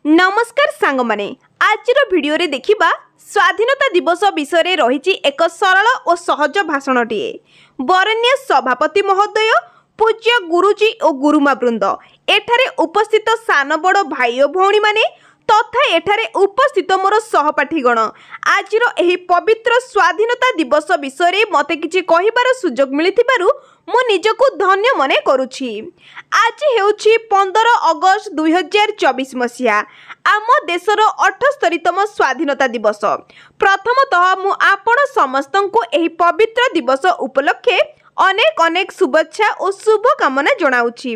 नमस्कार सांग माने आज वीडियो रे देखिबा स्वाधीनता दिवस विषय रही एक सरल और सहज भाषणटीए। बरण्य सभापति महोदय, पूज्य गुरुजी और गुरुमा वृंद, एठारे उपस्थित सान बड़ भाई और भौणी माने तथा एठारे उपस्थित मोर सहपाठीगण, आज एही पवित्र स्वाधीनता दिवस विषय मते किछि कहिबार सुजोग मिलिथिबारु मु निजको धन्य मने करुछि। आज हेउछि 15 अगस्त 2024 मसिया, आम देशर 78तम स्वाधीनता दिवस। प्रथमतः मु आपण समस्तंको एही पवित्र दिवस उपलक्षे अनेक अनेक शुभेच्छा और शुभकामना जनाऊछि।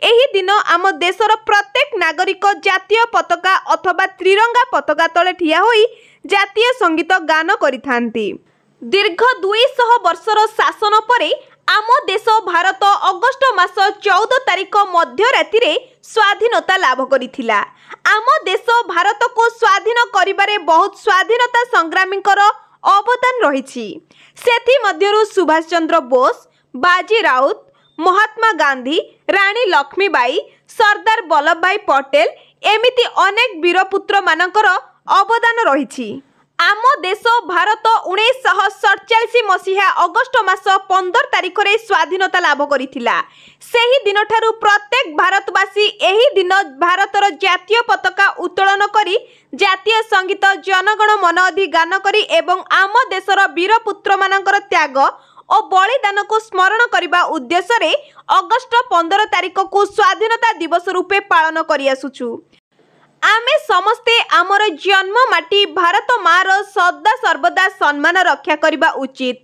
एही दिन आम देशर प्रत्येक नागरिक जातीय पताका अथवा त्रिरंगा पताका तले ठिया होई जातीय संगीत गान करिथांती। दीर्घ 200 वर्षर शासन परे आम देश भारत अगस्ट मास 14 तारिख मध्य राति स्वाधीनता लाभ करिथिला। आम देश भारत को स्वाधीन करिबारे बहुत स्वाधीनता संग्रामींकर अवदान रही। सेथि मध्यरु सुभाष चंद्र बोस, बाजी राउत, महात्मा गांधी, रानी लक्ष्मीबाई, सरदार वल्लभ भाई पटेल एमिति अनेक वीरपुत्र मानकर अवदान रही। आम देश भारत 1947 मसीहा अगस्ट मास 15 तारिख रे स्वाधीनता लाभ करिथिला। सेही दिन ठारू प्रत्येक भारतवासी एही दिन भारतर जातीय पताका उत्तोलन करी जातीय संगीत जनगण मन अधि गान करी एवं आम देशर वीरपुत्र मानकर त्याग और बलिदान को स्मरण करने उद्देश्य रे अगस्ट 15 तारिख को स्वाधीनता दिवस रूपे पालन करि आसुछु। आमे समस्ते आमर जन्म माटी भारत मार सदा सर्वदा सम्मान रक्षा करबा उचित।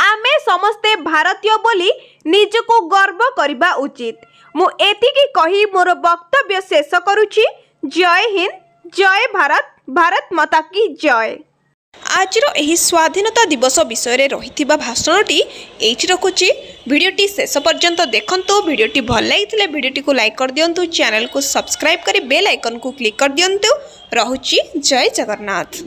आमे समस्ते भारतीय बोली निजको गर्व करबा उचित। मु एतिकी कही मोर वक्तव्य शेष करुछि। जय हिंद, जय भारत, भारत माता की जय। आज एही स्वाधीनता दिवस विषय रही भाषणटी एठी रखुछि। वीडियोटी शेष पर्यंत देखंतु। वीडियोटी भल लगी वीडियोटी को लाइक कर दियंतु, चैनल को सब्सक्राइब करी बेल आइकन को क्लिक कर दियंतु। रहुछि जय जगन्नाथ।